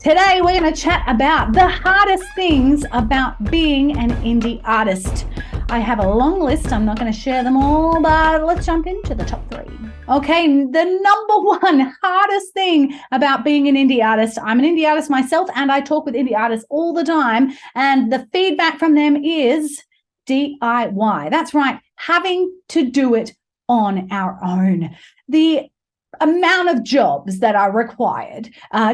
Today, we're going to chat about the hardest things about being an indie artist. I have a long list. I'm not going to share them all, but let's jump into the top 3. Okay, the number one hardest thing about being an indie artist. I'm an indie artist myself, and I talk with indie artists all the time, and the feedback from them is DIY. That's right, having to do it on our own. The amount of jobs that are required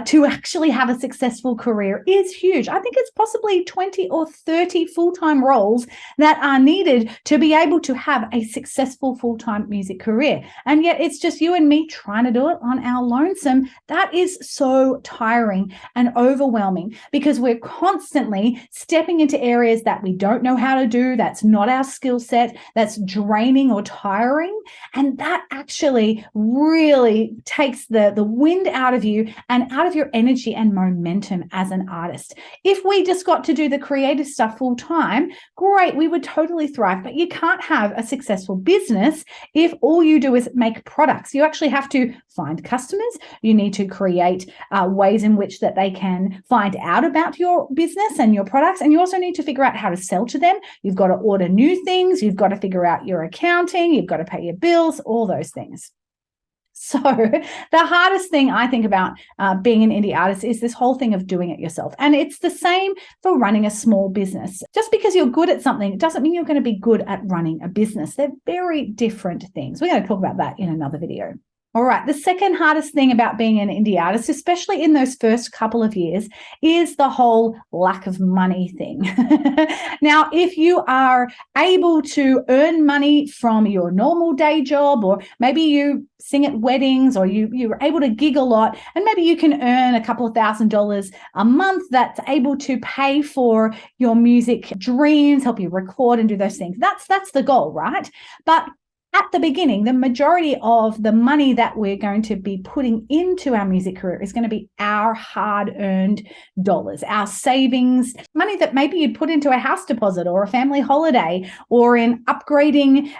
to actually have a successful career is huge. I think it's possibly 20 or 30 full-time roles that are needed to be able to have a successful full-time music career. And yet it's just you and me trying to do it on our lonesome. That is so tiring and overwhelming because we're constantly stepping into areas that we don't know how to do, that's not our skill set, that's draining or tiring. And that actually really takes the wind out of you and out of your energy and momentum as an artist. If we just got to do the creative stuff full time, great, we would totally thrive. But you can't have a successful business if all you do is make products. You actually have to find customers. You need to create ways in which that they can find out about your business and your products. And you also need to figure out how to sell to them. You've got to order new things. You've got to figure out your accounting. You've got to pay your bills, all those things. So the hardest thing I think about being an indie artist is this whole thing of doing it yourself. And it's the same for running a small business. Just because you're good at something, it doesn't mean you're going to be good at running a business. They're very different things. We're going to talk about that in another video. All right, the second hardest thing about being an indie artist, especially in those first couple of years, is the whole lack of money thing. Now, if you are able to earn money from your normal day job, or maybe you sing at weddings, or you're able to gig a lot, and maybe you can earn a couple of $1,000s a month that's able to pay for your music dreams, help you record and do those things. That's the goal, right? But at the beginning, the majority of the money that we're going to be putting into our music career is going to be our hard-earned dollars, our savings, money that maybe you'd put into a house deposit or a family holiday, or in upgrading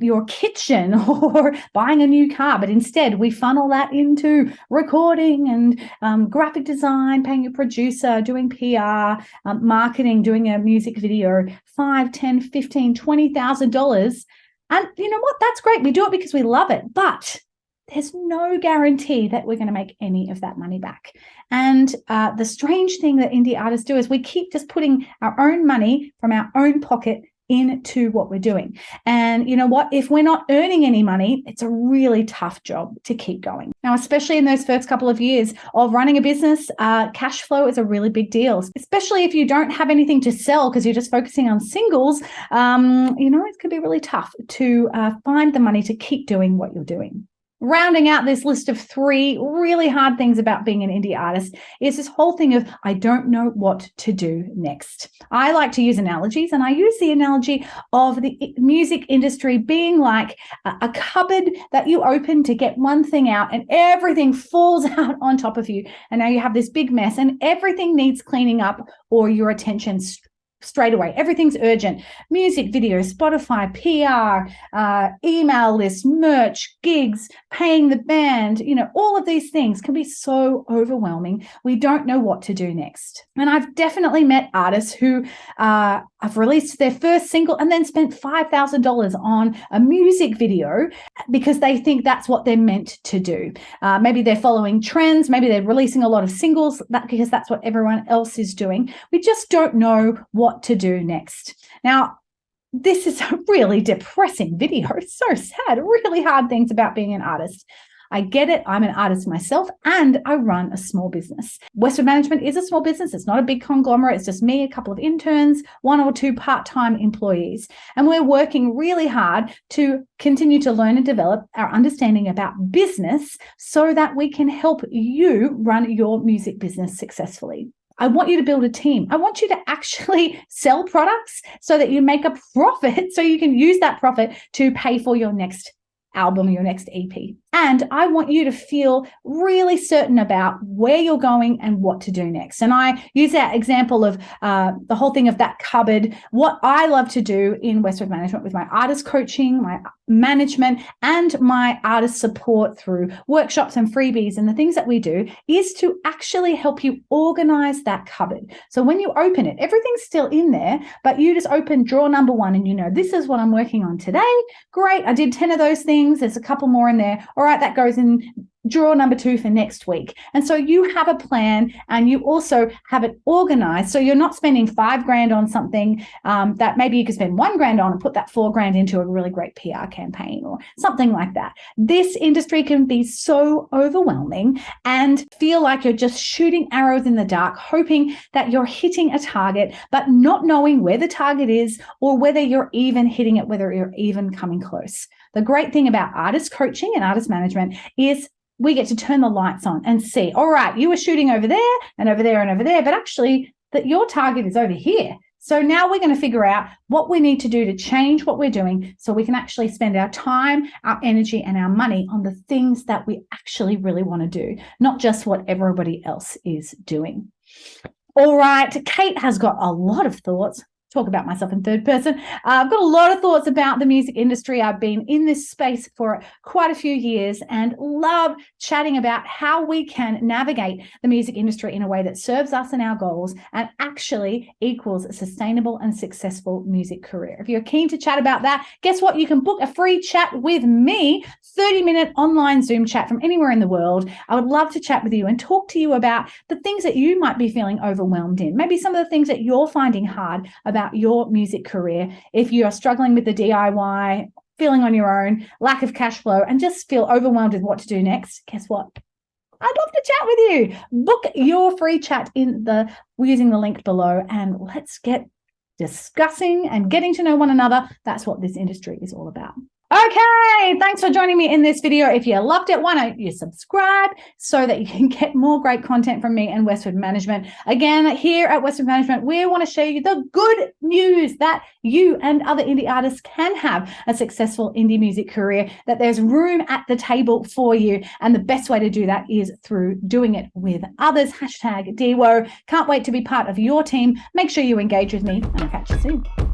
your kitchen or buying a new car. But instead, we funnel that into recording and graphic design, paying a producer, doing PR, marketing, doing a music video, $5,000, $10,000, $15,000, $20,000. And you know what? That's great. We do it because we love it. But there's no guarantee that we're going to make any of that money back. And the strange thing that indie artists do is we keep just putting our own money from our own pocket into what we're doing. And you know what? If we're not earning any money, it's a really tough job to keep going. Now, especially in those first couple of years of running a business, cash flow is a really big deal, especially if you don't have anything to sell because you're just focusing on singles. It could be really tough to find the money to keep doing what you're doing. Rounding out this list of 3 really hard things about being an indie artist is this whole thing of, I don't know what to do next. I like to use analogies, and I use the analogy of the music industry being like a cupboard that you open to get one thing out and everything falls out on top of you. And now you have this big mess and everything needs cleaning up or your attention straight away. Everything's urgent. Music videos, Spotify, PR, email lists, merch, gigs, paying the band, all of these things can be so overwhelming. We don't know what to do next. And I've definitely met artists who have released their first single and then spent $5,000 on a music video because they think that's what they're meant to do. Maybe they're following trends. Maybe they're releasing a lot of singles because that's what everyone else is doing. We just don't know what to do next. Now, this is a really depressing video. It's so sad. Really hard things about being an artist. I get it. I'm an artist myself and I run a small business. Westwood Management is a small business. It's not a big conglomerate. It's just me, a couple of interns, 1 or 2 part-time employees. And we're working really hard to continue to learn and develop our understanding about business so that we can help you run your music business successfully. I want you to build a team. I want you to actually sell products so that you make a profit so you can use that profit to pay for your next album, your next EP. And I want you to feel really certain about where you're going and what to do next. And I use that example of the whole thing of that cupboard. What I love to do in Westwood Management with my artist coaching, my management, and my artist support through workshops and freebies and the things that we do is to actually help you organize that cupboard. So when you open it, everything's still in there, but you just open drawer number 1 and you know, this is what I'm working on today. Great, I did 10 of those things. There's a couple more in there. All right, that goes in drawer number 2 for next week. And so you have a plan and you also have it organized. So you're not spending $5,000 on something that maybe you could spend $1,000 on and put that $4,000 into a really great PR campaign or something like that. This industry can be so overwhelming and feel like you're just shooting arrows in the dark, hoping that you're hitting a target, but not knowing where the target is or whether you're even hitting it, whether you're even coming close. The great thing about artist coaching and artist management is we get to turn the lights on and see, all right, you were shooting over there and over there and over there, but actually that your target is over here. So now we're going to figure out what we need to do to change what we're doing so we can actually spend our time, our energy, and our money on the things that we actually really want to do, not just what everybody else is doing. All right, Kate has got a lot of thoughts. Talk about myself in third person. I've got a lot of thoughts about the music industry. I've been in this space for quite a few years and love chatting about how we can navigate the music industry in a way that serves us and our goals and actually equals a sustainable and successful music career. If you're keen to chat about that, guess what? You can book a free chat with me, 30-minute online Zoom chat from anywhere in the world. I would love to chat with you and talk to you about the things that you might be feeling overwhelmed in, maybe some of the things that you're finding hard about your music career. If you are struggling with the DIY, feeling on your own, lack of cash flow, and just feel overwhelmed with what to do next, guess what? I'd love to chat with you. Book your free chat using the link below, and let's get discussing and getting to know one another. That's what this industry is all about. Okay, thanks for joining me in this video. If you loved it, why don't you subscribe so that you can get more great content from me and Westwood Management. Again, here at Westwood Management, we want to show you the good news that you and other indie artists can have a successful indie music career, that there's room at the table for you. And the best way to do that is through doing it with others. #DWO. Can't wait to be part of your team. Make sure you engage with me, and I'll catch you soon.